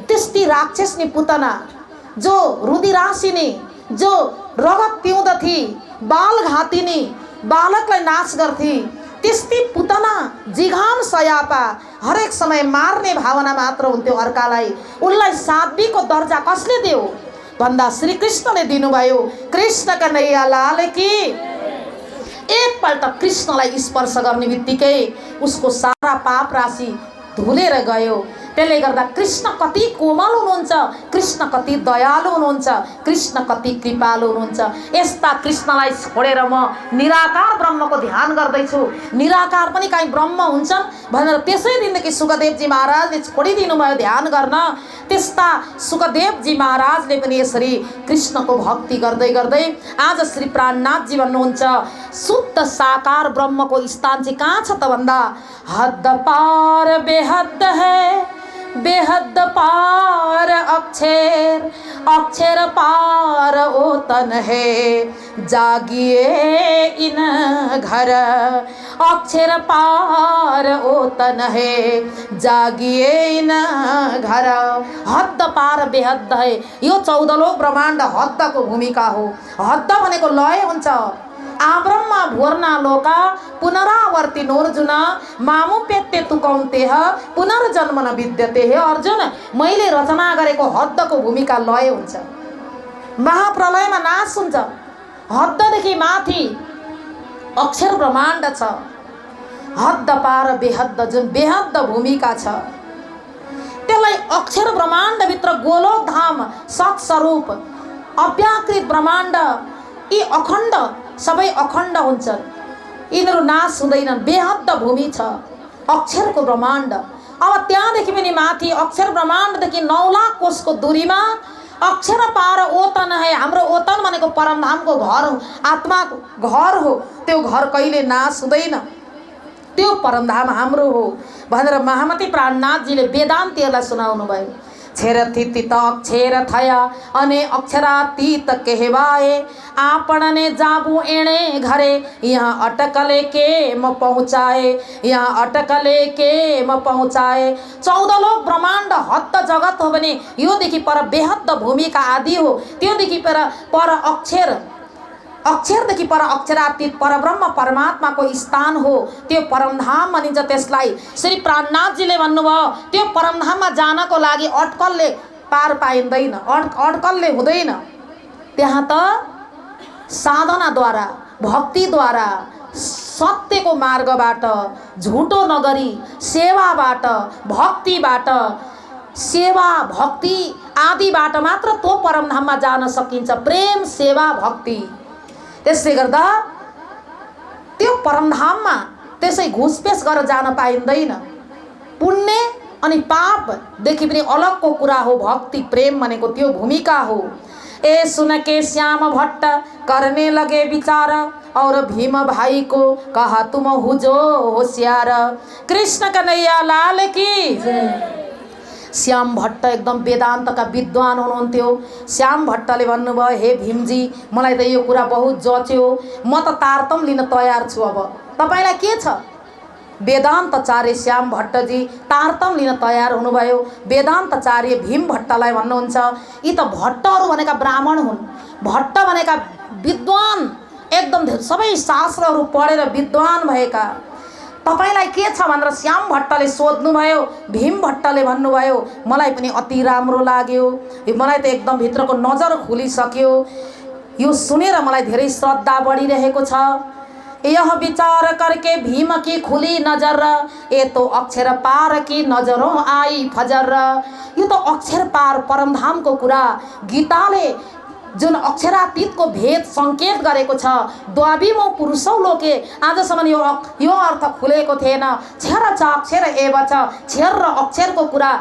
त्यस्ती राक्षसनी पुतना जो रुधिरासिनी, जो रगत पिउँदथी, बाल घातिनी, बालकलाई नाश गर्थे, त्यस्ती पुतना जिघाम सयापा हरेक समय मार्ने भावना मात्र हुन्थ्यो अर्कालाई। उनलाई साध्वीको दर्जा कसले दियो भन्दा श्रीकृष्णले दिनुभयो। कृष्णका नैया लाल की। एकपल्ट कृष्णलाई स्पर्श गर्ने बित्तिकै उसको सारा पाप राशि धुलेर गयो। त्यसले गर्दा कृष्ण कति कोमल हुनुहुन्छ, कृष्ण कति दयालु हुनुहुन्छ, कृष्ण कति कृपालु हुनुहुन्छ। यस्ता कृष्णलाई छोडेर म निराकार ब्रह्मको ध्यान गर्दैछु, निराकार पनि काहीँ ब्रह्म हुन्छन् भनेर त्यसै दिनदेखि सुखदेवजी महाराजले छोडिदिनु भयो ध्यान गर्न। त्यस्ता सुखदेवजी महाराजले पनि यसरी कृष्णको भक्ति गर्दै गर्दै आज श्री प्राणनाथजी भन्नुहुन्छ शुद्ध साकार ब्रह्मको स्थान चाहिँ कहाँ छ त भन्दा हद पार बेहद है, बेहद पार अक्षर, अक्षर पार ओतन है, जागिए इन घर, अक्षर पार ओतन है, जागिए इन घर। हद पार बेहद है, यो 14 लोक ब्रह्माण्ड हदको भूमिका हो। हद भनेको लय हुन्छ। आब्रह्म भुवर्ना लोका पुनरावर्ती नोर्जुन मामुपेत्ते तुकौन्तेह पुनर्जन्म न विद्यते। हे अर्जुन, मैले रचना गरेको हदको भूमिका लय हुन्छ, महाप्रलयमा नाश हुन्छ। हददेखि माथि अक्षर ब्रह्माण्ड छ, हद पार बेहद जुन बेहद भूमिका छ त्यसलाई अक्षर ब्रह्माण्डभित्र गोलोक धाम सत्स्वरूप अव्याकृत ब्रह्माण्ड यी अखण्ड सबै अखण्ड हुन्छन्, यिनीहरू नाश हुँदैनन्। बेहद भूमि छ अक्षरको ब्रह्माण्ड। अब त्यहाँदेखि पनि माथि अक्षर ब्रह्माण्डदेखि 9 लाख कोषको दूरीमा अक्षर पार ओतन है। हाम्रो ओतन भनेको परमधामको घर हो, आत्माको घर हो। त्यो घर कहिले नाश हुँदैन, त्यो परमधाम हाम्रो हो भनेर महामती प्राणनाथजीले वेदान्तीहरूलाई सुनाउनु भयो। छेरथित अक्षर थया अने अक्षरातीत कहवाए, आपण ने जाबू एणे घरे यहाँ अटकले के म पहुँचाए, यहाँ अटकले के म पहुँचाए। 14 लोक ब्रह्माण्ड हद जगत हो भने योदेखि पर बेहद भूमिका आदि हो। त्योदेखि पर अक्षर, अक्षरदेखि पर अक्षरातीत परब्रह्म परमात्माको स्थान हो, त्यो परमधाम भनिन्छ। त्यसलाई श्री प्राणनाथजीले भन्नुभयो त्यो परमधाममा जानको लागि अड्कलले पार पाइँदैन, अड्कलले हुँदैन। त्यहाँ त साधनाद्वारा भक्तिद्वारा सत्यको मार्गबाट झुटो नगरी सेवाबाट भक्तिबाट सेवा भक्ति आदिबाट मात्र त्यो परमधाममा जान सकिन्छ। प्रेम सेवा भक्ति। त्यसले गर्दा त्यो परमधाममा त्यसै घुसपेस गरेर जान पाइँदैन। पुण्य अनि पापदेखि पनि अलगको कुरा हो भक्ति प्रेम भनेको, त्यो भूमिका हो। ए सुन के श्याम भट्ट करने लगे विचार और भीम भाई को कहा तुम हुजो होशियार। कृष्ण कन्हैया लाल की। श्याम भट्ट एकदम वेदान्तका विद्वान हुनुहुन्थ्यो। श्याम भट्टले भन्नुभयो हे भीमजी, मलाई त यो कुरा बहुत जच्यो, म त तारतम लिन तयार छु। अब तपाईलाई के छ? वेदान्तचार्य श्याम भट्टजी तारतम लिन तयार हुनुभयो। वेदान्तचार्य भीम भट्टलाई भन्नुहुन्छ यी त भट्टहरू भनेका ब्राह्मण हुन्, भट्ट भनेका विद्वान, एकदम सबै शास्त्रहरू पढेर विद्वान भएका। तपाईलाई के छ भनेर श्याम भट्टले सोध्नुभयो। भीम भट्टले भन्नुभयो मलाई पनि अति राम्रो लाग्यो, मलाई त एकदम भित्रको नजर खुलिसक्यो, यो सुनेर मलाई धेरै श्रद्धा बढिरहेको छ। यह विचार करके भीम की खुली नजर, ये तो अक्षर पार की नजरों आई फजर। यो तो अक्षर पार परमधामको कुरा गीताले जुन अक्षरातीतको भेद संकेत गरेको छ। द्वाविमो पुरुषौ लोके आजसम्म यो अर्थ खुलेको थिएन। क्षर छ अक्षर एव छ, क्षर र अक्षरको कुरा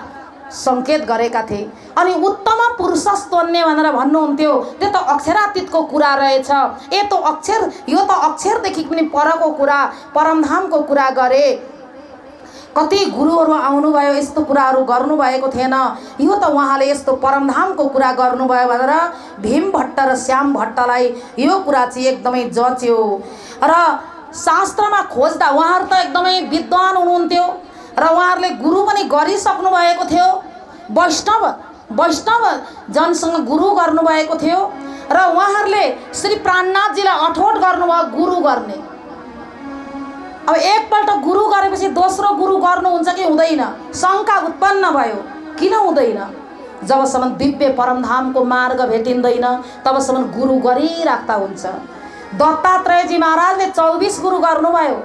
संकेत गरेका थिए। अनि उत्तम पुरुषस्त्वन्य भनेर भन्नुहुन्थ्यो, त्यो त अक्षरातीतको कुरा रहेछ। ए त अक्षर, यो त अक्षरदेखि पनि परको कुरा परमधामको कुरा गरे। कति गुरुहरू आउनुभयो, यस्तो कुराहरू गर्नुभएको थिएन, यो त उहाँले यस्तो परमधामको कुरा गर्नुभयो भनेर भीम भट्ट र श्याम भट्टलाई यो कुरा चाहिँ एकदमै जच्यो। र शास्त्रमा खोज्दा उहाँहरू त एकदमै विद्वान हुनुहुन्थ्यो र उहाँहरूले गुरु पनि गरिसक्नु भएको थियो। वैष्णव जनसँग गुरु गर्नुभएको थियो र उहाँहरूले श्री प्राणनाथजीलाई अठोट गर्नुभयो गुरु गर्ने। अब एकपल्ट गुरु गरेपछि दोस्रो गुरु गर्नुहुन्छ कि हुँदैन, शङ्का उत्पन्न भयो। किन हुँदैन? जबसम्म दिव्य परमधामको मार्ग भेटिँदैन तबसम्म गुरु गरिराख्दा हुन्छ। दत्तात्रेयजी महाराजले 24 गुरु गर्नुभयो।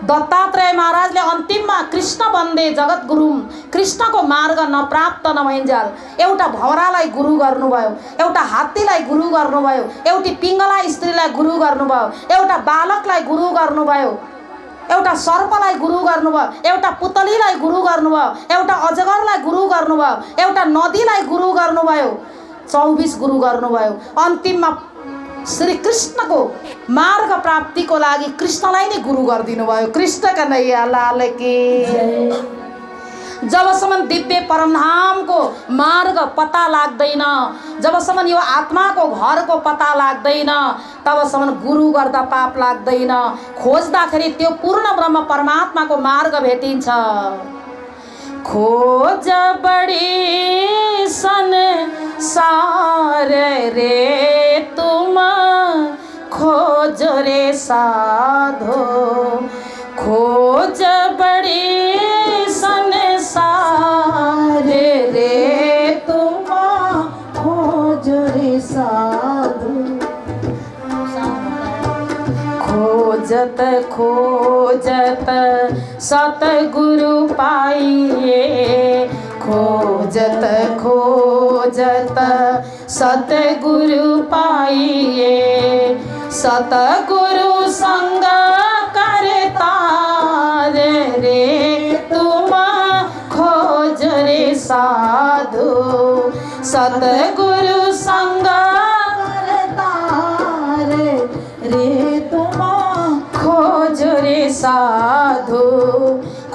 दत्तात्रेय महाराजले अन्तिममा कृष्ण वन्दे जगत गुरु, कृष्णको मार्ग नप्राप्त नभइन्जाल एउटा भौरालाई गुरु गर्नुभयो, एउटा हात्तीलाई गुरु गर्नुभयो, एउटी पिङ्गला स्त्रीलाई गुरु गर्नुभयो, एउटा बालकलाई गुरु गर्नुभयो, एउटा सर्पलाई गुरु गर्नुभयो, एउटा पुतलीलाई गुरु गर्नुभयो, एउटा अजगरलाई गुरु गर्नुभयो, एउटा नदीलाई गुरु गर्नुभयो, 24 गुरु गर्नुभयो। अन्तिममा श्री कृष्णको मार्ग प्राप्तिको लागि कृष्णलाई नै गुरु गरिदिनु भयो। कृष्ण कन्हैया लाल की। जबसम्म दिव्य परमधामको मार्ग पता लाग्दैन, जबसम्म यो आत्माको घरको पता लाग्दैन, तबसम्म गुरु गर्दा पाप लाग्दैन। खोज्दाखेरि त्यो पूर्ण ब्रह्म परमात्माको मार्ग भेटिन्छ। खोज बड़ी संसार रे तुम, खोज रे साधो, खोज बड़ी संसार रे तुम, खोज रे साधो। खोजत खोजत सतगुरु पाइए, खोजत खोजत सतगुरु पाइए, सतगुरु संग करता रे तुम, खोज रे साधु, सतगुरु संग करता रे तुम, खोज रे साधु।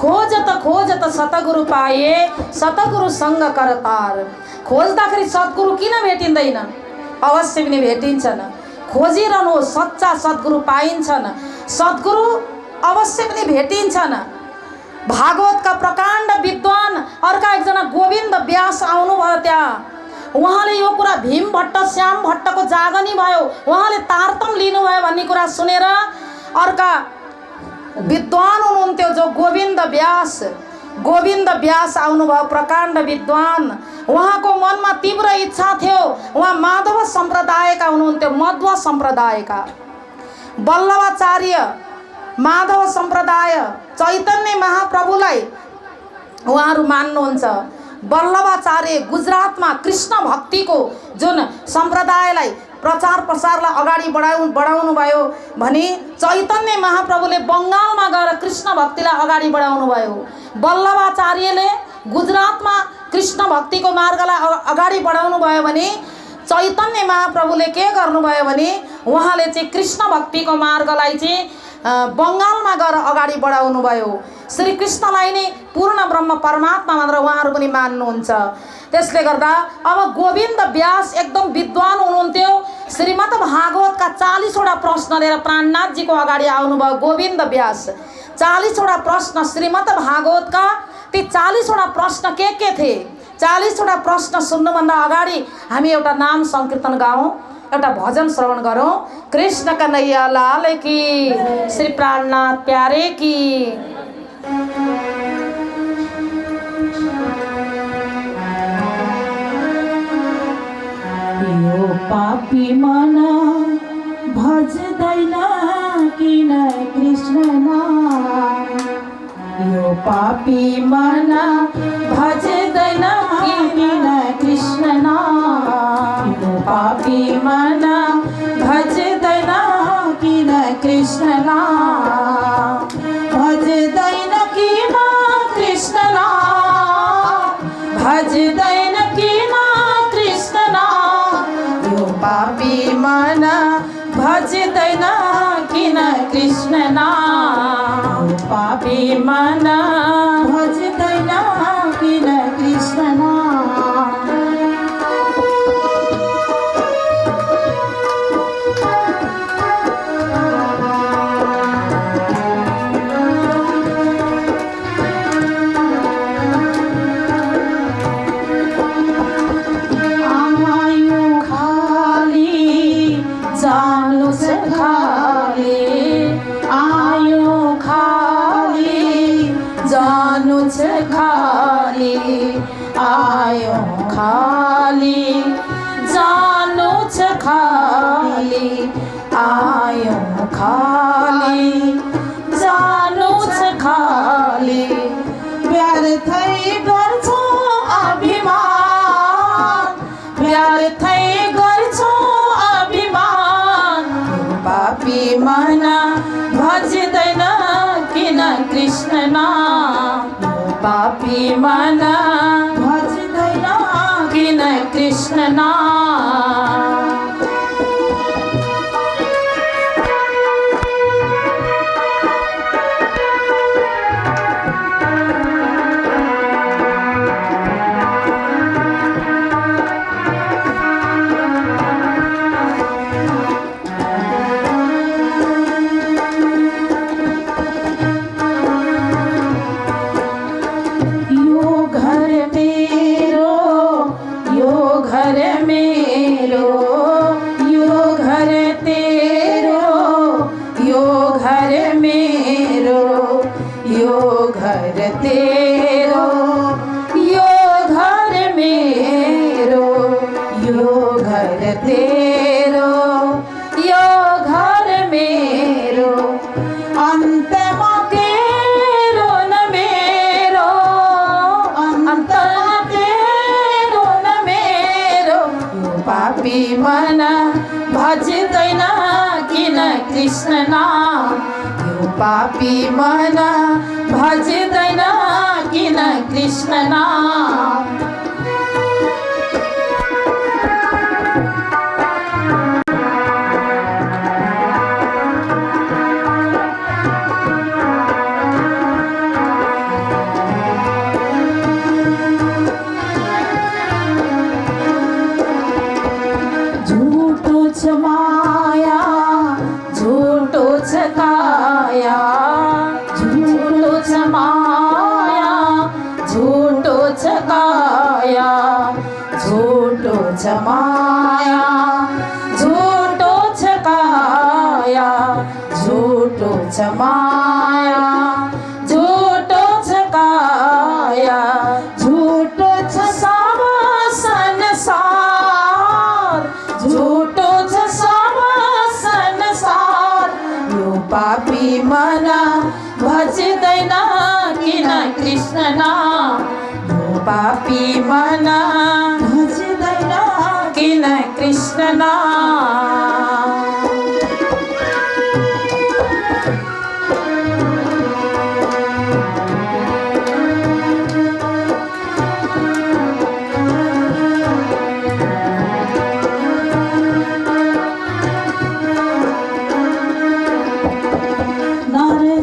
खोजत सतगुरु पाए, सतगुरु संग करतार। खोज्दाखेरि सद्गुरु किन भेटिँदैन? अवश्य पनि भेटिन्छन्। खोजिरहनु, सच्चा सद्गुरु पाइन्छन्, सद्गुरु अवश्य पनि भेटिन्छन्। भागवतका प्रकाण्ड विद्वान अर्का एकजना गोविन्द व्यास आउनुभयो त्यहाँ। उहाँले यो कुरा भीम भट्ट श्याम भट्टको जागनी भयो, उहाँले तारतम लिनुभयो भन्ने कुरा सुनेर अर्का विद्वान हुनुहुन्थ्यो जो गोविन्द व्यास आउनुभयो, प्रकाण्ड विद्वान। उहाँको मनमा तीव्र इच्छा थियो, उहाँ माधव सम्प्रदायका हुनुहुन्थ्यो, मध्व सम्प्रदायका। वल्लभाचार्य माधव सम्प्रदाय चैतन्य महाप्रभुलाई उहाँहरू मान्नुहुन्छ। वल्लभाचार्य गुजरातमा कृष्ण भक्तिको जुन सम्प्रदायलाई प्रचार प्रसारलाई अगाडि बढाउनु भयो भने चैतन्य महाप्रभुले बङ्गालमा गएर कृष्ण भक्तिलाई अगाडि बढाउनु भयो। वल्लभाचार्यले गुजरातमा कृष्ण भक्तिको मार्गलाई अगाडि बढाउनु भयो भने चैतन्य महाप्रभुले के गर्नुभयो भने उहाँले चाहिँ कृष्ण भक्तिको मार्गलाई चाहिँ बङ्गालमा गएर अगाडि बढाउनु भयो। श्री कृष्णलाई नै पूर्ण ब्रह्म परमात्मा भनेर उहाँहरू पनि मान्नुहुन्छ। त्यसले गर्दा अब गोविन्द व्यास एकदम विद्वान हुनुहुन्थ्यो। श्रीमद् भागवतका 40 वटा प्रश्न लिएर प्राणनाथजीको अगाडि आउनुभयो गोविन्द व्यास। 40 वटा प्रश्न श्रीमद् भागवतका, ती 40 वटा प्रश्न के थिए? 40 वटा प्रश्न सुन्नुभन्दा अगाडि हामी एउटा नाम संकीर्तन गाउँ, एउटा भजन श्रवण गरौँ। कृष्ण कन्हैया लाल की, श्री प्राणनाथ प्यारे की। यो पापी मन भजदैन किन कृष्ण नाम, यो पापी मन भजदैन किन कृष्ण नाम, यो पापी मन भजदैन किन कृष्ण नाम, भजदैन किन कृष्ण नाम, भजदैन किन कृष्ण नाम, यो पापी मन भजदैन किन कृष्ण नाम, पापी मन भजदैन किन कृष्ण नाम। आयो खाली जानु छ खाली, आयो खाली जानु खाली व्यर्थै गर्छौ अभिमान व्यर्थै गर्छौ अभिमान पापी मन भज्दैन किन कृष्ण नाम पापी मन भज्दैन किन कृष्ण नाम मन भज्दैन किन कृष्ण नाम यो पापी मन भज्दैन किन कृष्ण नाम माया झूठो छ काया झूठो छ माया झूठो छ काया झूठो छ माया झूठो छ काया झूठो छ माया झूठो छ काया झूठो छ सब संसार झूठो पापी मन भज्दैन किन कृष्ण नाम यो पापी मन भज्दैन किन कृष्ण नाम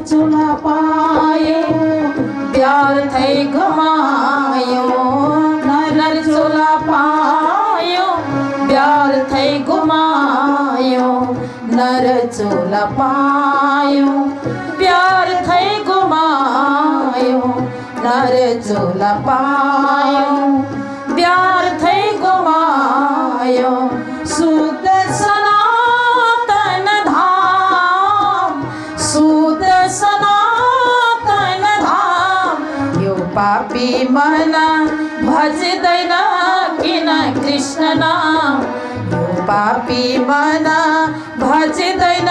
चुला पायो व्यर्थै घुमायो नर चुला पायो व्यर्थै घुमायो नर चुला पायो व्यर्थै घुमायो नर चुला पायो व्यर्थै घुमायो शुद्ध सनातन धाम शुद्ध सनातन धाम यो पापी मन भज्दैन किन कृष्ण नाम यो पापी मन भज्दैन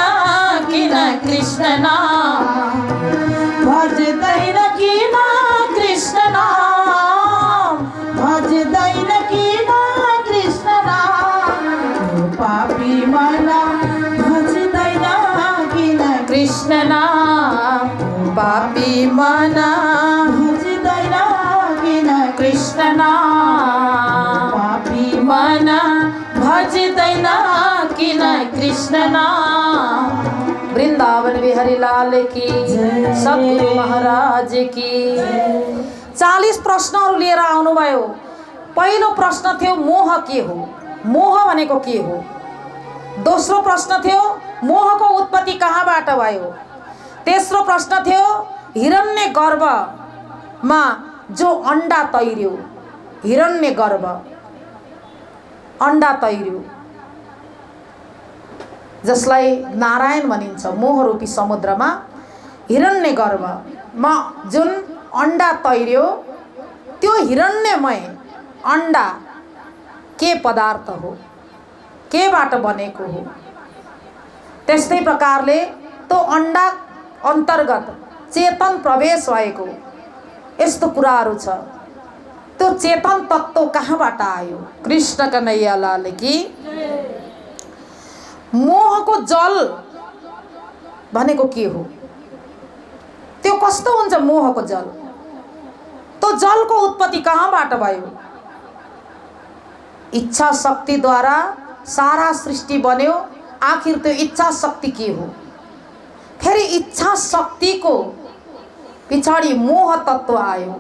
किन कृष्ण नाम भज्दैन किन कृष्ण नाम भज्दैन किन कृष्ण नाम यो पापी मन भज्दैन किन कृष्ण नाम पापी मन भज्दैन किन कृष्ण नाम पापी मन भज्दैन किन कृष्ण नाम वृंदावन बिहारी लाल की सतगुरु महाराज की 40 प्रश्नहरू लिएर आउनुभयो। पहिलो प्रश्न थियो मोह के हो, मोह भनेको के हो। दोस्रो प्रश्न थियो मोहको उत्पत्ति कहाँबाट भयो। तेस्रो प्रश्न थियो हिरण्य गर्भमा जो अंडा तैर्यो, हिरण्य गर्भ अंडा तैर्यो जसलाई नारायण भनिन्छ। मोहरूपी समुद्रमा हिरण्य गर्भमा जुन अंडा तैर्यो त्यो हिरण्यमय अंडा के पदार्थ हो, केबाट बनेको हो। त्यस्तै प्रकारले तो अंडा अंतर्गत चेतन प्रवेश भएको यस्तो कुराहरू छ। त्यो चेतन तत्त्व कहाँबाट आयो? कृष्ण कन्हैया लाल की। मोहको जल भनेको के हो? त्यो कस्तो हुन्छ मोहको जल? त्यो जलको उत्पत्ति कहाँबाट भयो? इच्छा शक्तिद्वारा सारा सृष्टि बन्यो। आखिर त्यो इच्छा शक्ति के हो? फेरि इच्छा शक्तिको पछाडि मोह तत्त्व आयो।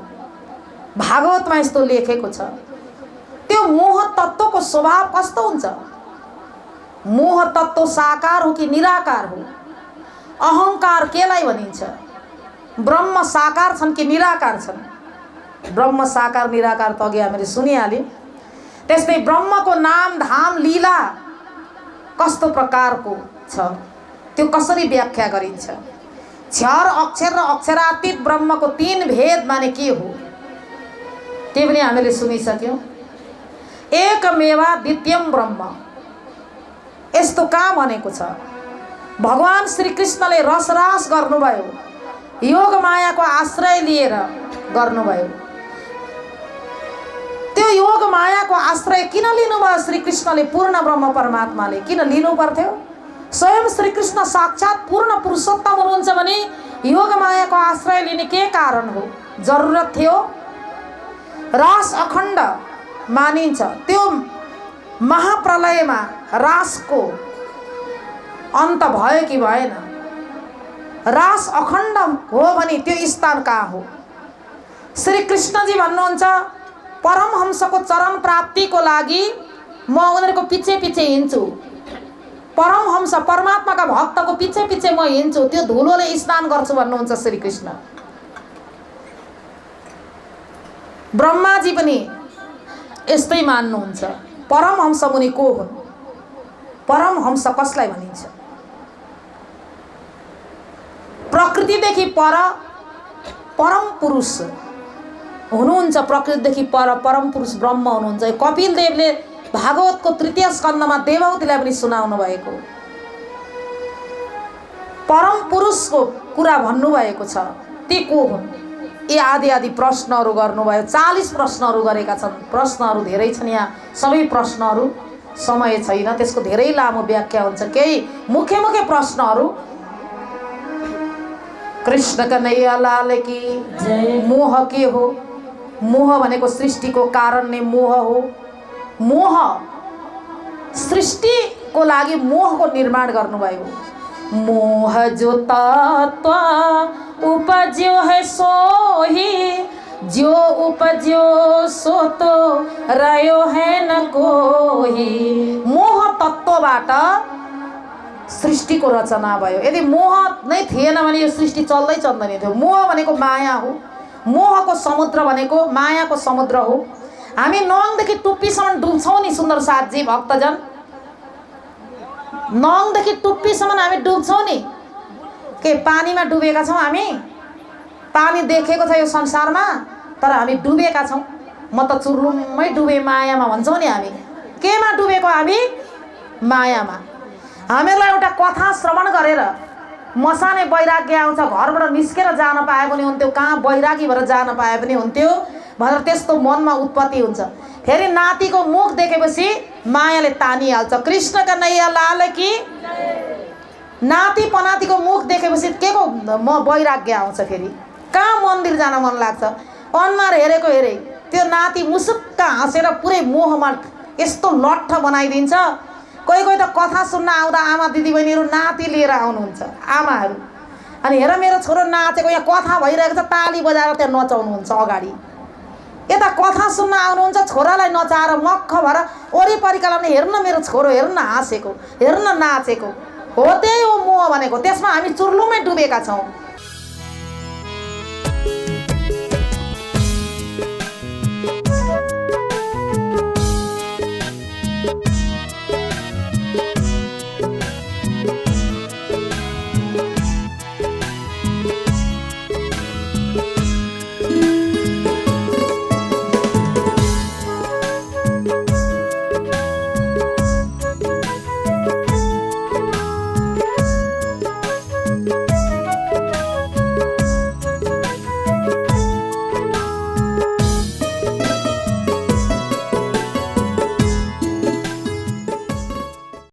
भागवतमा यस्तो लेखेको छ। त्यो मोह तत्त्वको स्वभाव कस्तो हुन्छ? मोह तत्त्व साकार हो कि निराकार हो? अहंकार केलाई भनिन्छ? ब्रह्म साकार छन् कि निराकार छन्? ब्रह्म साकार निराकार त अघि हामीले सुनिहाल्यौँ। त्यस्तै ब्रह्मको नाम धाम लीला कस्तो प्रकारको छ? त्यो कसरी व्याख्या गरिन्छ? क्षर अक्षर र अक्षरातीत ब्रह्मको तीन भेद माने के हो? त्यो पनि हामीले सुनिसक्यौँ। एकमेवा द्वितीयम ब्रह्म यस्तो कहाँ भनेको छ? भगवान श्री कृष्णले रसरास गर्नुभयो, योग मायाको आश्रय लिएर गर्नुभयो। त्यो योग मायाको आश्रय किन लिनुभयो श्री कृष्णले? पूर्ण ब्रह्म परमात्माले किन लिनु पर्थ्यो? स्वयं श्री कृष्ण साक्षात पूर्ण पुरुषोत्तम हुनुहुन्छ भने योग मायाको आश्रय लिने के कारण हो? जरुरत थियो? रास अखण्ड मानिन्छ। त्यो महाप्रलयमा रासको अन्त भयो कि भएन? रास अखण्ड हो भने त्यो स्थान कहाँ हो? श्री कृष्णजी भन्नुहुन्छ परमहंसको चरम प्राप्तिको लागि म उनीहरूको पछि पछि हिँड्छु। परमहंस परमात्माका भक्तको पछि पछि म हिँड्छु, त्यो धुलोले स्नान गर्छु भन्नुहुन्छ श्री कृष्ण। ब्रह्माजी पनि यस्तै मान्नुहुन्छ। परमहंस मुनि को हुन्? परमहंस कसलाई भनिन्छ? प्रकृतिदेखि पर परम पुरुष हुनुहुन्छ। प्रकृतिदेखि पर परम पुरुष ब्रह्म हुनुहुन्छ। कपिल देवले भागवतको तृतीय स्कन्धमा देवहूतिलाई पनि सुनाउनु भएको परम पुरुषको कुरा भन्नुभएको छ। ती को हुन्? यी आदि आदि प्रश्नहरू गर्नुभयो। 40 प्रश्नहरू गरेका छन्। प्रश्नहरू धेरै छन्, यहाँ सबै प्रश्नहरू समय छैन, त्यसको धेरै लामो व्याख्या हुन्छ। केही मुख्य मुख्य प्रश्नहरू। कृष्ण कन्हैया लाल की जय। मोह के हो? मोह भनेको सृष्टिको कारण नै मोह हो। मोह सृष्टिको लागि मोहको निर्माण गर्नुभयो। मोह जो तत्व उपज्यो है सोही, जो उपज्यो सो तो रह्यो है न कोही। मोह तत्वबाट सृष्टिको रचना भयो। यदि मोह नै थिएन भने यो सृष्टि चल्दै चल्दैन थियो। मोह भनेको माया हो। मोहको समुद्र भनेको मायाको समुद्र हो। हामी नङदेखि टुप्पीसम्म डुब्छौँ नि सुन्दर साथजी भक्तजन। नङदेखि टुप्पीसम्म हामी डुब्छौँ नि। के पानीमा डुबेका छौँ हामी? पानी देखेको छ यो संसारमा, तर हामी डुबेका छौँ। म त चुर्लुम्मै डुबे मायामा भन्छौँ नि हामी। केमा डुबेको हामी? मायामा। हामीलाई एउटा कथा श्रवण गरेर मसाने वैराग्य आउँछ, घरबाट निस्केर जान पाए पनि हुन्थ्यो, कहाँ वैरागी भएर जान पाए पनि हुन्थ्यो भनेर त्यस्तो मनमा उत्पत्ति हुन्छ। फेरि नातिको मुख देखेपछि मायाले तानिहाल्छ। कृष्ण कन्हैया लाल की। नाति पनातिको मुख देखेपछि के को वैराग्य आउँछ। फेरि कहाँ मन्दिर जान मन लाग्छ? अनुहार हेरेको हेरे त्यो नाति मुसुक्क हाँसेर पुरै मोहमा यस्तो लट्ठ बनाइदिन्छ। कोही कोही त कथा सुन्न आउँदा आमा दिदीबहिनीहरू नाति लिएर आउनुहुन्छ, आमाहरू। अनि हेर मेरो छोरो नाचेको, यहाँ कथा भइरहेको छ, ताली बजाएर त्यहाँ नचाउनुहुन्छ अगाडि। यता कथा सुन्न आउनुहुन्छ, छोरालाई नचाएर मक्ख भएर वरिपरिकालाई पनि हेर्न मेरो छोरो, हेर्न हाँसेको, हेर्न नाचेको हो। त्यही हो मोह भनेको। त्यसमा हामी चुर्लुमै डुबेका छौँ।